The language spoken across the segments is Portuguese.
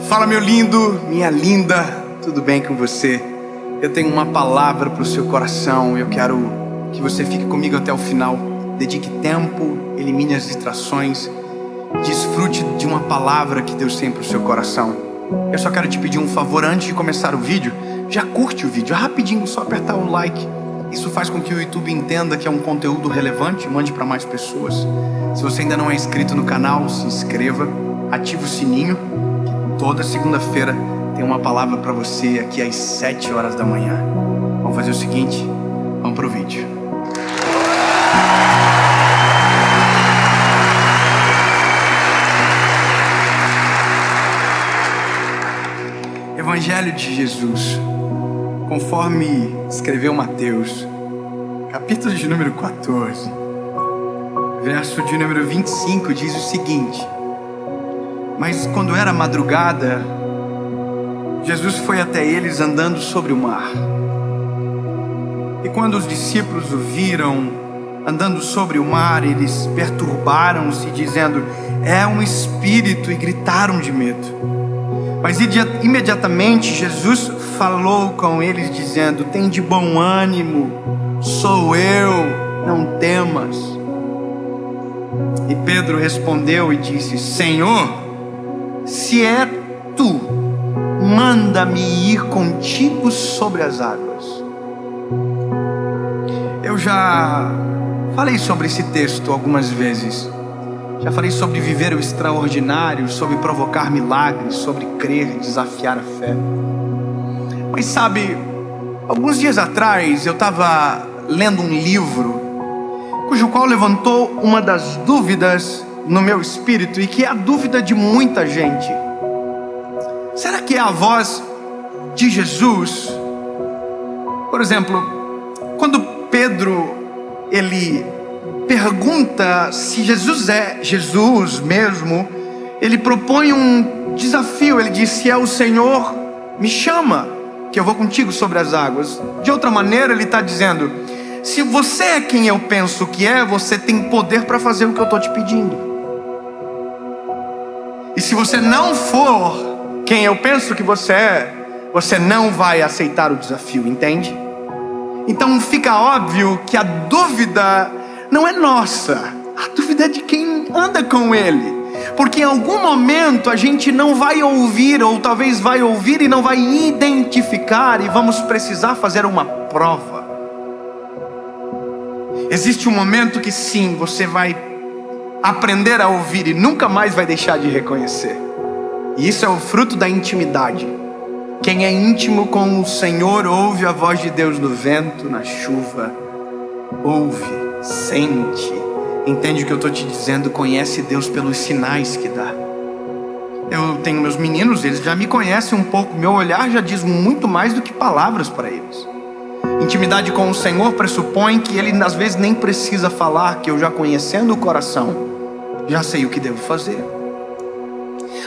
Fala, meu lindo, minha linda, tudo bem com você? Eu tenho uma palavra para o seu coração. Eu quero que você fique comigo até o final. Dedique tempo, elimine as distrações, desfrute de uma palavra que Deus tem para o seu coração. Eu só quero te pedir um favor antes de começar o vídeo. Já curte o vídeo, é rapidinho, só apertar o like. Isso faz com que o YouTube entenda que é um conteúdo relevante e mande para mais pessoas. Se você ainda não é inscrito no canal, se inscreva, ative o sininho, que toda segunda-feira tem uma palavra para você aqui às 7 horas da manhã. Vamos fazer o seguinte, vamos pro vídeo. Evangelho de Jesus, conforme escreveu Mateus, capítulo de número 14, verso de número 25, diz o seguinte: mas quando era madrugada, Jesus foi até eles andando sobre o mar. E quando os discípulos o viram andando sobre o mar, eles perturbaram-se, dizendo: é um espírito, e gritaram de medo. Mas imediatamente Jesus falou com eles, dizendo: tem de bom ânimo, sou eu, não temas. E Pedro respondeu e disse: Senhor, se é tu, manda-me ir contigo sobre as águas. Eu já falei sobre esse texto algumas vezes. Já falei sobre viver o extraordinário, sobre provocar milagres, sobre crer e desafiar a fé. Mas sabe, alguns dias atrás eu estava lendo um livro cujo qual levantou uma das dúvidas no meu espírito, e que é a dúvida de muita gente. Será que é a voz de Jesus? Por exemplo, quando Pedro ele pergunta se Jesus é Jesus mesmo, ele propõe um desafio. Ele diz: se é o Senhor, me chama, que eu vou contigo sobre as águas. De outra maneira, ele está dizendo: se você é quem eu penso que é, você tem poder para fazer o que eu estou te pedindo. E se você não for quem eu penso que você é, você não vai aceitar o desafio, entende? Então fica óbvio que a dúvida não é nossa, a dúvida é de quem anda com Ele. Porque em algum momento a gente não vai ouvir, ou talvez vai ouvir e não vai identificar, e vamos precisar fazer uma prova. Existe um momento que sim, você vai aprender a ouvir e nunca mais vai deixar de reconhecer. E isso é o fruto da intimidade. Quem é íntimo com o Senhor ouve a voz de Deus no vento, na chuva. Ouve, sente, entende o que eu estou te dizendo, conhece Deus pelos sinais que dá. Eu tenho meus meninos, eles já me conhecem um pouco, meu olhar já diz muito mais do que palavras para eles. Intimidade com o Senhor pressupõe que Ele às vezes nem precisa falar, que eu já conhecendo o coração, já sei o que devo fazer.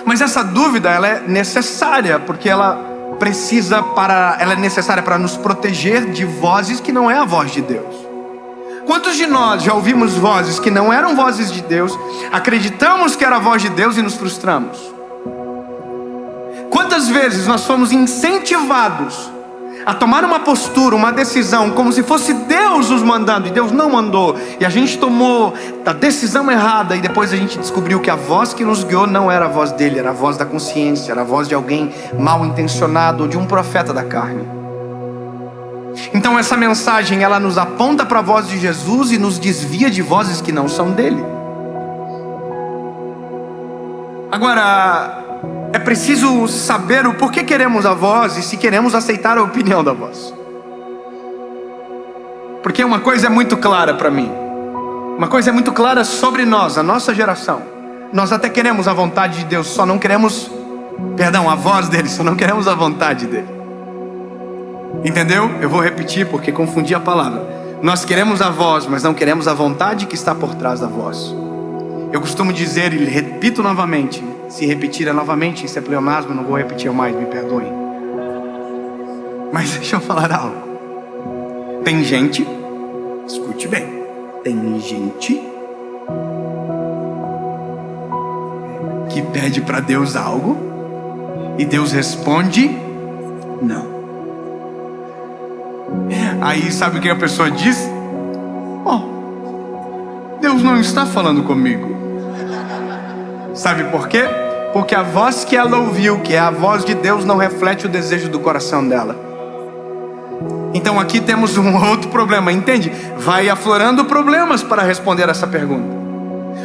Mas essa dúvida, ela é necessária, porque ela é necessária para nos proteger de vozes que não é a voz de Deus. Quantos de nós já ouvimos vozes que não eram vozes de Deus, acreditamos que era a voz de Deus e nos frustramos? Quantas vezes nós fomos incentivados a tomar uma postura, uma decisão, como se fosse Deus nos mandando, e Deus não mandou, e a gente tomou a decisão errada, e depois a gente descobriu que a voz que nos guiou não era a voz dele, era a voz da consciência, era a voz de alguém mal intencionado, ou de um profeta da carne. Então essa mensagem, ela nos aponta para a voz de Jesus e nos desvia de vozes que não são dele. Agora, é preciso saber o porquê queremos a voz e se queremos aceitar a opinião da voz. Porque uma coisa é muito clara para mim, uma coisa é muito clara sobre nós, a nossa geração. Nós até queremos a vontade de Deus, só não queremos, a voz dele, só não queremos a vontade dele. Entendeu? Eu vou repetir porque confundi a palavra. Nós queremos a voz, mas não queremos a vontade que está por trás da voz. Eu costumo dizer, e repito novamente, se repetir é novamente, isso é pleonasmo, não vou repetir mais, me perdoem. Mas deixa eu falar algo. Tem gente, escute bem, tem gente que pede para Deus algo E Deus responde: não. Aí sabe o que a pessoa diz? Deus não está falando comigo. Sabe por quê? Porque a voz que ela ouviu, que é a voz de Deus, não reflete o desejo do coração dela. Então aqui temos um outro problema, entende? Vai aflorando problemas para responder essa pergunta.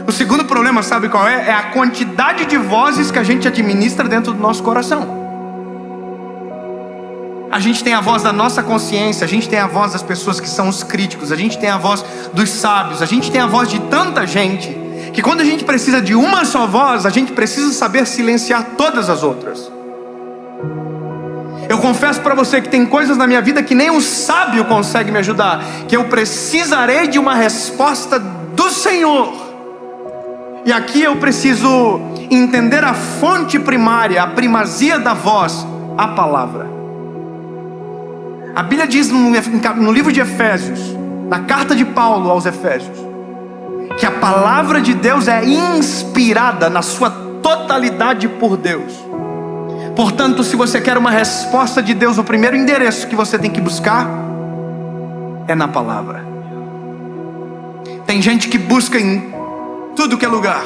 O segundo problema, sabe qual é? É a quantidade de vozes que a gente administra dentro do nosso coração. A gente tem a voz da nossa consciência, a gente tem a voz das pessoas que são os críticos, a gente tem a voz dos sábios, a gente tem a voz de tanta gente, que quando a gente precisa de uma só voz, a gente precisa saber silenciar todas as outras. Eu confesso para você que tem coisas na minha vida que nem um sábio consegue me ajudar, que eu precisarei de uma resposta do Senhor. E aqui eu preciso entender a fonte primária, a primazia da voz, a palavra. A Bíblia diz no livro de Efésios, na carta de Paulo aos Efésios, que a palavra de Deus é inspirada na sua totalidade por Deus. Portanto, se você quer uma resposta de Deus, o primeiro endereço que você tem que buscar é na palavra. Tem gente que busca em tudo que é lugar.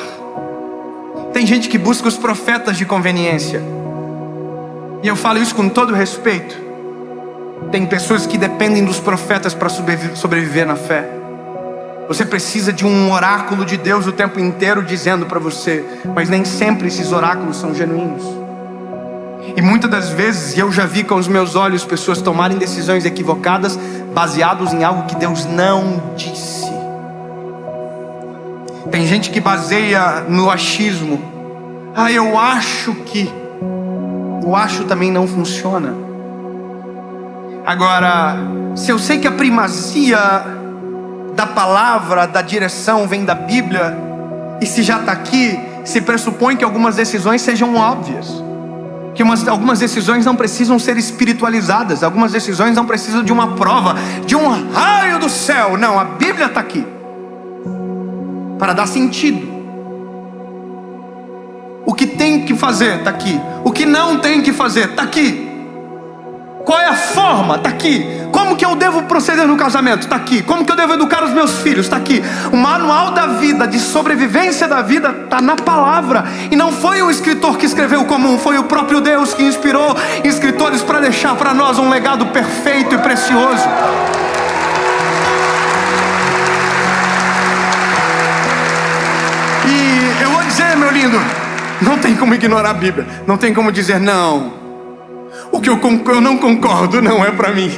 Tem gente que busca os profetas de conveniência. E eu falo isso com todo respeito. Tem pessoas que dependem dos profetas para sobreviver na fé. Você precisa de um oráculo de Deus o tempo inteiro dizendo para você, mas nem sempre esses oráculos são genuínos. E muitas das vezes eu já vi com os meus olhos pessoas tomarem decisões equivocadas baseados em algo que Deus não disse. Tem gente que baseia no achismo. Eu acho que. O acho também não funciona. Agora, se eu sei que a primazia da palavra, da direção vem da Bíblia, e se já está aqui, se pressupõe que algumas decisões sejam óbvias, que algumas decisões não precisam ser espiritualizadas, algumas decisões não precisam de uma prova, de um raio do céu. Não, a Bíblia está aqui para dar sentido. O que tem que fazer está aqui, o que não tem que fazer está aqui. Qual é a forma? Está aqui. Como que eu devo proceder no casamento? Está aqui. Como que eu devo educar os meus filhos? Está aqui. O manual da vida, de sobrevivência da vida, está na palavra. E não foi o escritor que escreveu comum, foi o próprio Deus que inspirou escritores para deixar para nós um legado perfeito e precioso. E eu vou dizer, meu lindo, não tem como ignorar a Bíblia. Não tem como dizer não. O que eu não concordo não é para mim.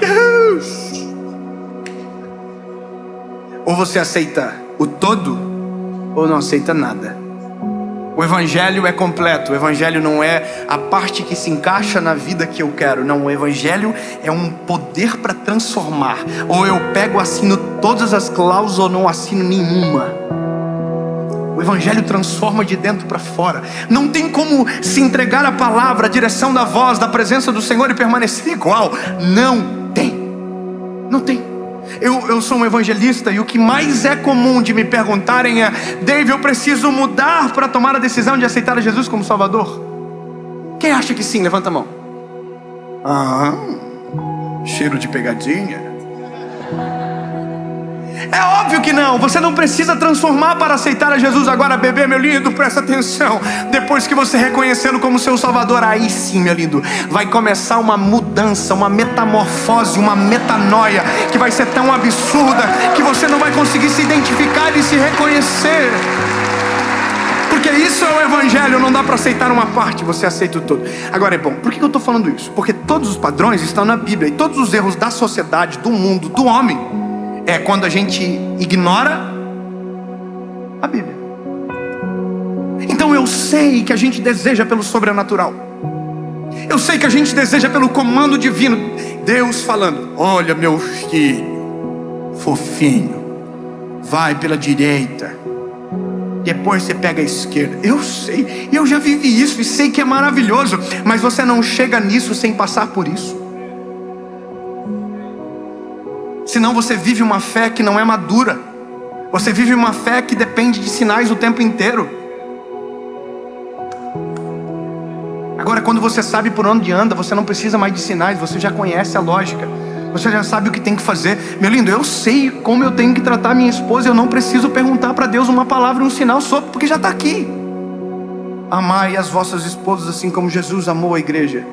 Ou você aceita o todo, ou não aceita nada. O Evangelho é completo. O Evangelho não é a parte que se encaixa na vida que eu quero. Não, o Evangelho é um poder para transformar. Ou eu pego, assino todas as cláusulas, ou não assino nenhuma. O Evangelho transforma de dentro para fora. Não tem como se entregar a palavra, a direção da voz, da presença do Senhor e permanecer igual. Não tem. Não tem. Eu sou um evangelista e o que mais é comum de me perguntarem é: Dave, eu preciso mudar para tomar a decisão de aceitar a Jesus como Salvador? Quem acha que sim? Levanta a mão. Cheiro de pegadinha. É óbvio que não, você não precisa transformar para aceitar a Jesus. Agora, bebê, meu lindo, presta atenção. Depois que você reconhecê-lo como seu Salvador, aí sim, meu lindo, vai começar uma mudança, uma metamorfose, uma metanoia, que vai ser tão absurda, que você não vai conseguir se identificar e se reconhecer. Porque isso é o Evangelho, não dá para aceitar uma parte, você aceita o todo. Agora é bom, por que eu estou falando isso? Porque todos os padrões estão na Bíblia, e todos os erros da sociedade, do mundo, do homem, é quando a gente ignora a Bíblia. Então eu sei que a gente deseja pelo sobrenatural. Eu sei que a gente deseja pelo comando divino. Deus falando: olha, meu filho, fofinho, vai pela direita, depois você pega a esquerda. Eu sei, eu já vivi isso e sei que é maravilhoso. Mas você não chega nisso sem passar por isso. Senão você vive uma fé que não é madura. Você vive uma fé que depende de sinais o tempo inteiro. Agora, quando você sabe por onde anda, você não precisa mais de sinais, você já conhece a lógica. Você já sabe o que tem que fazer. Meu lindo, eu sei como eu tenho que tratar minha esposa. Eu não preciso perguntar para Deus uma palavra, um sinal só, porque já está aqui. Amai as vossas esposas assim como Jesus amou a igreja.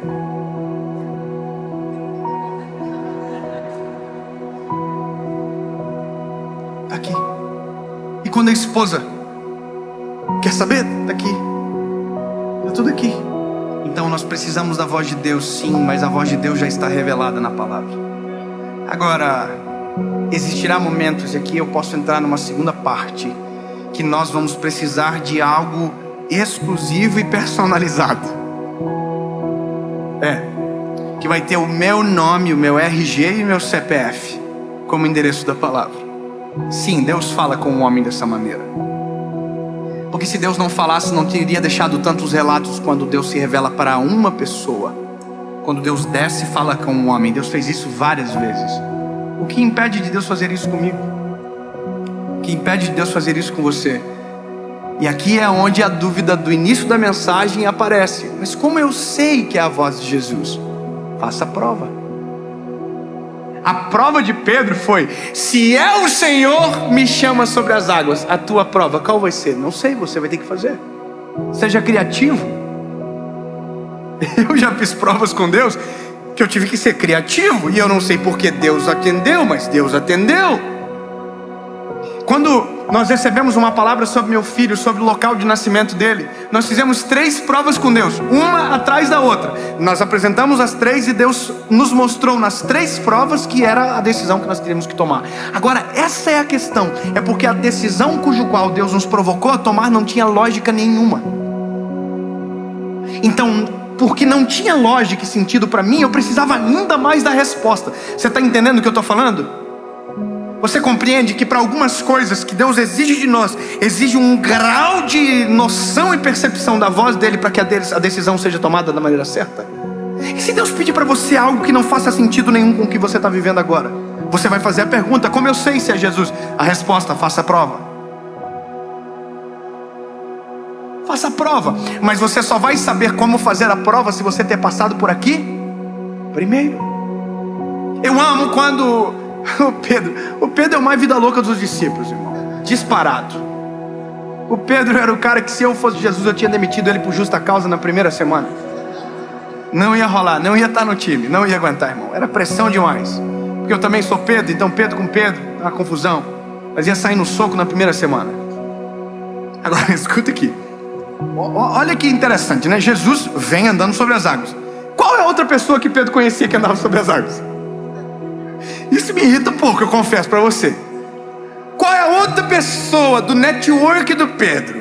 Está aqui. E quando a esposa quer saber, está aqui. Está tudo aqui. Então nós precisamos da voz de Deus, sim, mas a voz de Deus já está revelada na palavra. Agora, existirá momentos, e aqui eu posso entrar numa segunda parte, que nós vamos precisar de algo exclusivo e personalizado. Que vai ter o meu nome, o meu RG e o meu CPF como endereço da palavra. Sim, Deus fala com o homem dessa maneira. Porque se Deus não falasse, não teria deixado tantos relatos quando Deus se revela para uma pessoa. Quando Deus desce e fala com um homem. Deus fez isso várias vezes. O que impede de Deus fazer isso comigo? O que impede de Deus fazer isso com você? E aqui é onde a dúvida do início da mensagem aparece. Mas como eu sei que é a voz de Jesus? Faça a prova. A prova de Pedro foi: se é o Senhor, me chama sobre as águas. A tua prova, qual vai ser? Não sei, você vai ter que fazer. Seja criativo. Eu já fiz provas com Deus que eu tive que ser criativo, e eu não sei porque Deus atendeu, mas Deus atendeu. Quando nós recebemos uma palavra sobre meu filho, sobre o local de nascimento dele, nós fizemos 3 provas com Deus, uma atrás da outra. Nós apresentamos as 3 e Deus nos mostrou nas 3 provas que era a decisão que nós teríamos que tomar. Agora, essa é a questão, é porque a decisão cujo qual Deus nos provocou a tomar não tinha lógica nenhuma. Então, porque não tinha lógica e sentido para mim, eu precisava ainda mais da resposta. Você está entendendo o que eu estou falando? Você compreende que para algumas coisas que Deus exige de nós, exige um grau de noção e percepção da voz dele para que a decisão seja tomada da maneira certa? E se Deus pedir para você algo que não faça sentido nenhum com o que você está vivendo agora? Você vai fazer a pergunta: como eu sei se é Jesus? A resposta: faça a prova. Faça a prova. Mas você só vai saber como fazer a prova se você ter passado por aqui primeiro. Eu amo quando o Pedro é o mais vida louca dos discípulos, irmão. Disparado. O Pedro era o cara que, se eu fosse Jesus, eu tinha demitido ele por justa causa na primeira semana. Não ia rolar, não ia estar no time, não ia aguentar, irmão. Era pressão demais. Porque eu também sou Pedro, então Pedro com Pedro, uma confusão. Mas ia sair no soco na primeira semana. Agora escuta aqui. Olha que interessante, né? Jesus vem andando sobre as águas. Qual é a outra pessoa que Pedro conhecia que andava sobre as águas? Isso me irrita um pouco, eu confesso para você. Qual é a outra pessoa do network do Pedro?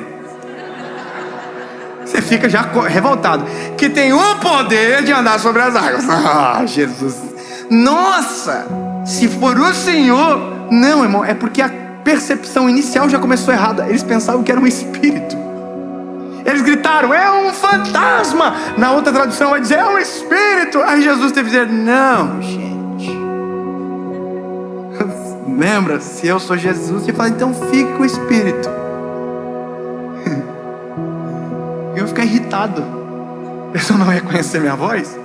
Você fica já revoltado. Que tem o poder de andar sobre as águas. Ah, Jesus. Nossa, se for o Senhor. Não, irmão, é porque a percepção inicial já começou errada. Eles pensavam que era um espírito. Eles gritaram: é um fantasma. Na outra tradução vai dizer: é um espírito. Aí Jesus teve que dizer: não, gente. Lembra? Se eu sou Jesus, ele fala: então fique com o espírito. Eu vou ficar irritado. A pessoa não reconhecer minha voz.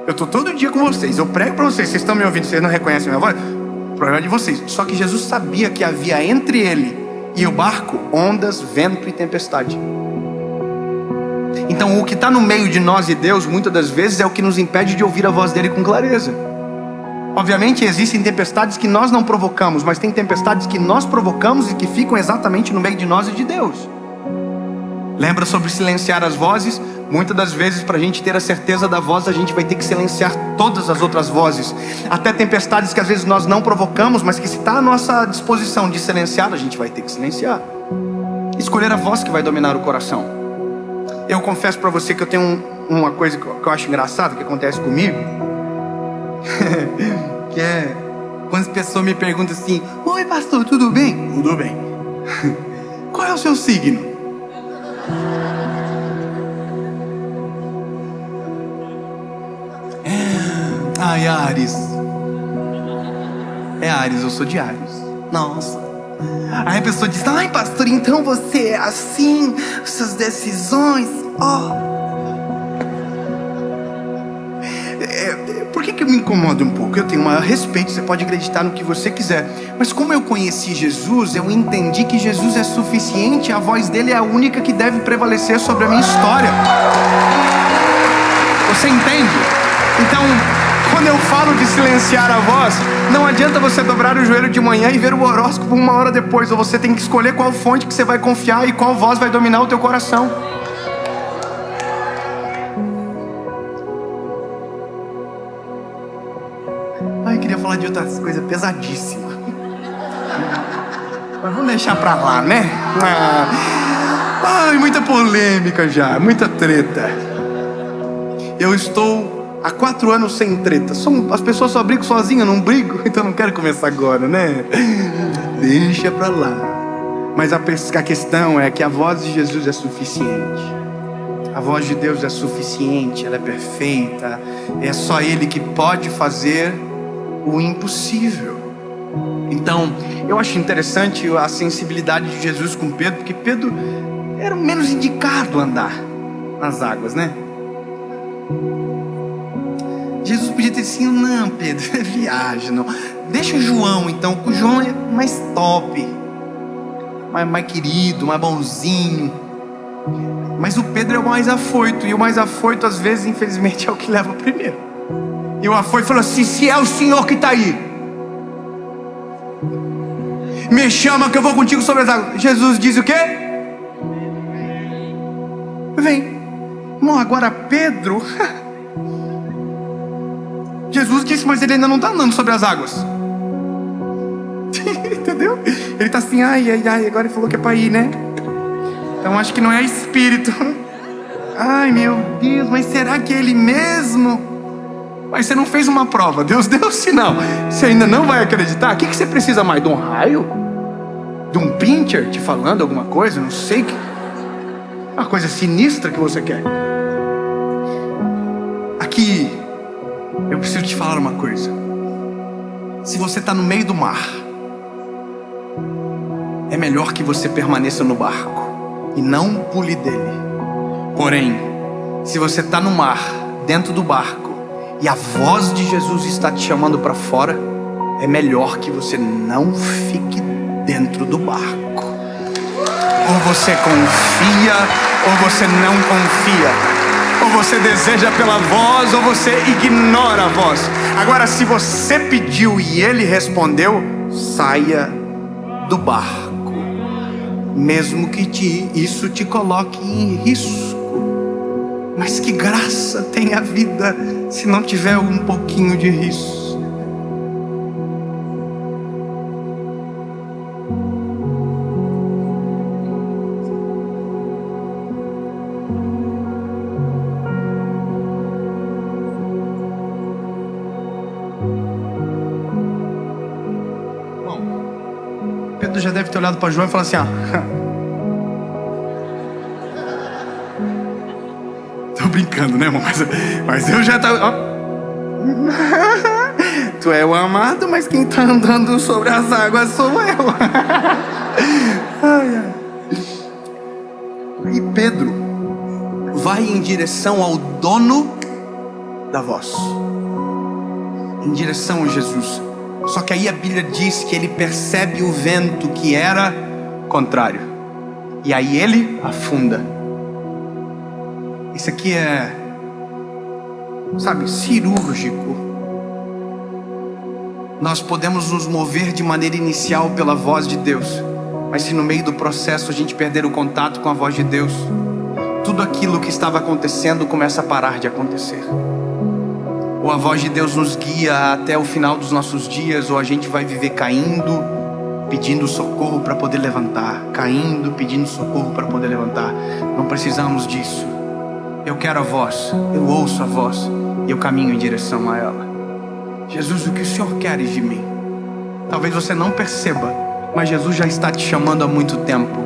Eu estou todo dia com vocês, eu prego para vocês. Vocês estão me ouvindo, vocês não reconhecem minha voz? O problema é de vocês. Só que Jesus sabia que havia entre ele e o barco ondas, vento e tempestade. Então o que está no meio de nós e Deus, muitas das vezes, é o que nos impede de ouvir a voz dele com clareza. Obviamente existem tempestades que nós não provocamos, mas tem tempestades que nós provocamos e que ficam exatamente no meio de nós e de Deus. Lembra sobre silenciar as vozes? Muitas das vezes, para a gente ter a certeza da voz, a gente vai ter que silenciar todas as outras vozes. Até tempestades que às vezes nós não provocamos, mas que, se está à nossa disposição de silenciar, a gente vai ter que silenciar. Escolher a voz que vai dominar o coração. Eu confesso para você que eu tenho uma coisa que eu acho engraçada, que acontece comigo. Que é quando as pessoas me perguntam assim: oi pastor, tudo bem? Tudo bem. Qual é o seu signo? Ai, Áries. É Áries, eu sou de Áries. Nossa. Aí a pessoa diz: ai pastor, então você é assim, suas decisões, ó. me incomoda um pouco. Eu tenho o maior respeito, você pode acreditar no que você quiser. Mas como eu conheci Jesus, eu entendi que Jesus é suficiente. A voz dele é a única que deve prevalecer sobre a minha história. Você entende? Então, quando eu falo de silenciar a voz, não adianta você dobrar o joelho de manhã e ver o horóscopo 1 hora depois. Ou você tem que escolher qual fonte que você vai confiar e qual voz vai dominar o teu coração. Ai, eu queria falar de outras coisas pesadíssimas, mas vamos deixar pra lá, né? Ai, muita polêmica já, muita treta. Eu estou há 4 anos sem treta. As pessoas só brigam sozinhas, eu não brigo. Então não quero começar agora, né? Deixa pra lá. Mas a questão é que a voz de Jesus é suficiente. A voz de Deus é suficiente, ela é perfeita. É só Ele que pode fazer o impossível. Então, eu acho interessante a sensibilidade de Jesus com Pedro, porque Pedro era o menos indicado a andar nas águas, né? Jesus podia ter dito assim: não, Pedro, é viagem, não. Deixa o João, então. O João é mais top, mais querido, mais bonzinho. Mas o Pedro é o mais afoito, e o mais afoito, às vezes, infelizmente, é o que leva primeiro. E o afoito falou assim: se é o Senhor que está aí, me chama que eu vou contigo sobre as águas. Jesus diz o quê? Vem. Bom, agora Pedro Jesus disse, mas ele ainda não está andando sobre as águas. Entendeu? Ele está assim, ai, agora ele falou que é para ir, né? Então acho que não é espírito. Ai, meu Deus, mas será que é ele mesmo? Mas você não fez uma prova, Deus deu sinal. Você ainda não vai acreditar? O que você precisa mais? De um raio? De um pincher te falando alguma coisa? Não sei. Uma coisa sinistra que você quer. Aqui, eu preciso te falar uma coisa. Se você está no meio do mar, é melhor que você permaneça no barco e não pule dele. Porém, se você está no mar, dentro do barco, e a voz de Jesus está te chamando para fora, é melhor que você não fique dentro do barco. Ou você confia, ou você não confia. Ou você deseja pela voz, ou você ignora a voz. Agora, se você pediu e ele respondeu, saia do barco, mesmo que isso te coloque em risco. Mas que graça tem a vida se não tiver um pouquinho de risco. Pedro já deve ter olhado para João e falado assim, tô brincando, né, irmão? Mas eu já tava... Tu é o amado, mas quem tá andando sobre as águas sou eu. E Pedro vai em direção ao dono da voz, em direção a Jesus. Só que aí a Bíblia diz que ele percebe o vento que era contrário, e aí ele afunda. Isso aqui é, sabe, cirúrgico. Nós podemos nos mover de maneira inicial pela voz de Deus, mas se no meio do processo a gente perder o contato com a voz de Deus, tudo aquilo que estava acontecendo começa a parar de acontecer. Ou a voz de Deus nos guia até o final dos nossos dias, ou a gente vai viver caindo, pedindo socorro para poder levantar, caindo, pedindo socorro para poder levantar. Não precisamos disso. Eu quero a voz, eu ouço a voz e eu caminho em direção a ela. Jesus, o que o Senhor quer de mim? Talvez você não perceba, mas Jesus já está te chamando há muito tempo.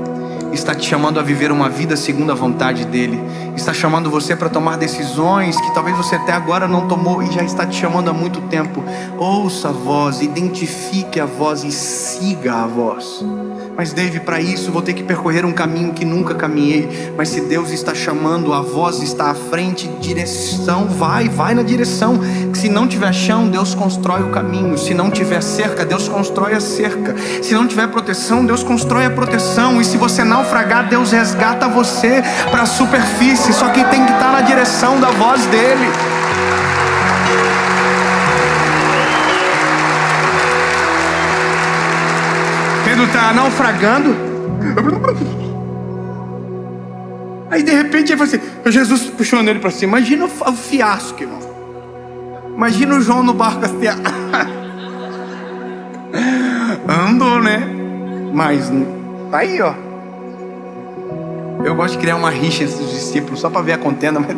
Está te chamando a viver uma vida segundo a vontade dEle. Está chamando você para tomar decisões que talvez você até agora não tomou, e já está te chamando há muito tempo. Ouça a voz, identifique a voz e siga a voz. Mas Dave, para isso vou ter que percorrer um caminho que nunca caminhei. Mas se Deus está chamando, a voz está à frente, direção, vai na direção. Se não tiver chão, Deus constrói o caminho. Se não tiver cerca, Deus constrói a cerca. Se não tiver proteção, Deus constrói a proteção. E se você naufragar, Deus resgata você para a superfície. Só que tem que estar na direção da voz dele. Pedro está naufragando. Aí de repente ele fala assim, Jesus puxando ele para cima. Imagina o fiasco, irmão. Imagina o João no barco assim. Andou, né? Mas tá aí, ó. Eu gosto de criar uma rixa entre os discípulos só para ver a contenda, mas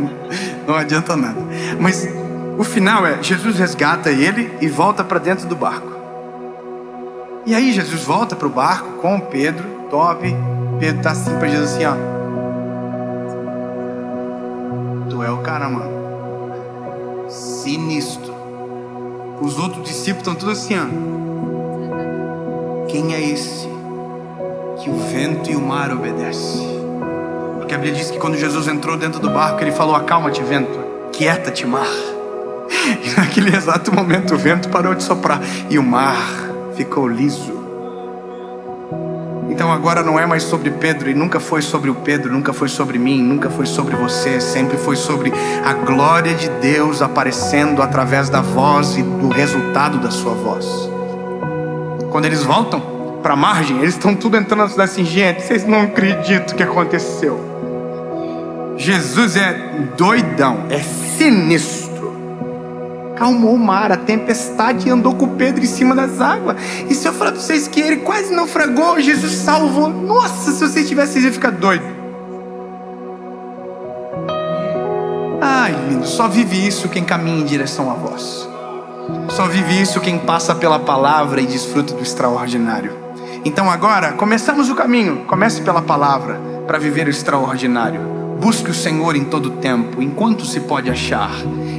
não adianta nada. Mas o final é, Jesus resgata ele e volta para dentro do barco. E aí Jesus volta para o barco com o Pedro, top. Pedro tá assim para Jesus assim, ó. Tu é o cara, mano. Sinistro. Os outros discípulos estão todos assim, ó. Quem é esse que o vento e o mar obedecem? Porque a Bíblia diz que quando Jesus entrou dentro do barco, ele falou, acalma-te, vento, quieta-te, mar. E naquele exato momento o vento parou de soprar e o mar ficou liso. Então agora não é mais sobre Pedro, e nunca foi sobre o Pedro, nunca foi sobre mim, nunca foi sobre você, sempre foi sobre a glória de Deus aparecendo através da voz e do resultado da sua voz. Quando eles voltam para a margem, eles estão tudo entrando na cidade assim, gente, vocês não acreditam o que aconteceu. Jesus é doidão, é sinistro. Calmou o mar, a tempestade, e andou com Pedro em cima das águas. E se eu falar para vocês que ele quase naufragou, Jesus salvou. Nossa, se vocês tivessem, ia ficar doido. Ai, lindo, só vive isso quem caminha em direção à voz. Só vive isso quem passa pela palavra e desfruta do extraordinário. Então agora, começamos o caminho. Comece pela palavra para viver o extraordinário. Busque o Senhor em todo tempo, enquanto se pode achar.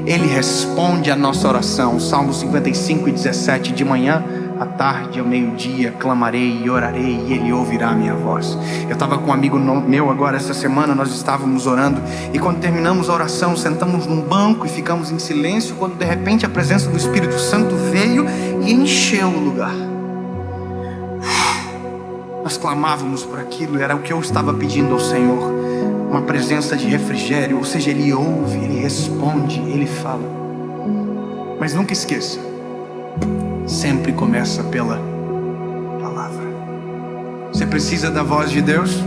Ele responde a nossa oração. Salmo 55:17. De manhã, à tarde, ao meio-dia, clamarei e orarei, e Ele ouvirá a minha voz. Eu estava com um amigo meu agora essa semana, nós estávamos orando, e quando terminamos a oração, sentamos num banco e ficamos em silêncio, quando de repente a presença do Espírito Santo veio e encheu o lugar. Nós clamávamos por aquilo, era o que eu estava pedindo ao Senhor. Uma presença de refrigério, ou seja, Ele ouve, Ele responde, Ele fala. Mas nunca esqueça, sempre começa pela palavra. Você precisa da voz de Deus?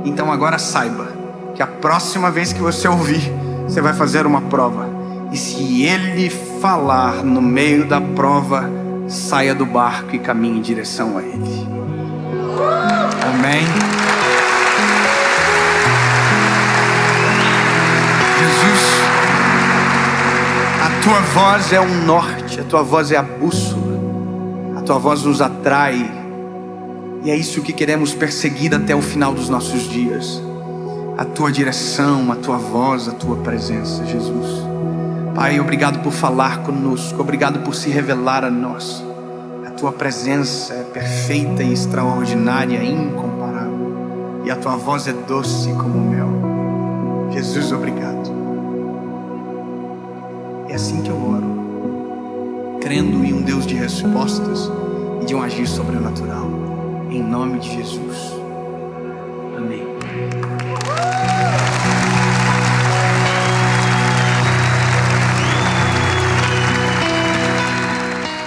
Então agora saiba que a próxima vez que você ouvir, você vai fazer uma prova. E se Ele falar no meio da prova, saia do barco e caminhe em direção a Ele. Amém? Jesus, a tua voz é o norte, a tua voz é a bússola, a tua voz nos atrai, e é isso que queremos perseguir até o final dos nossos dias. A tua direção, a tua voz, a tua presença, Jesus. Pai, obrigado por falar conosco, obrigado por se revelar a nós. A tua presença é perfeita e extraordinária, incomparável, e a tua voz é doce como mel. Jesus, obrigado. É assim que eu oro, crendo em um Deus de respostas e de um agir sobrenatural. Em nome de Jesus.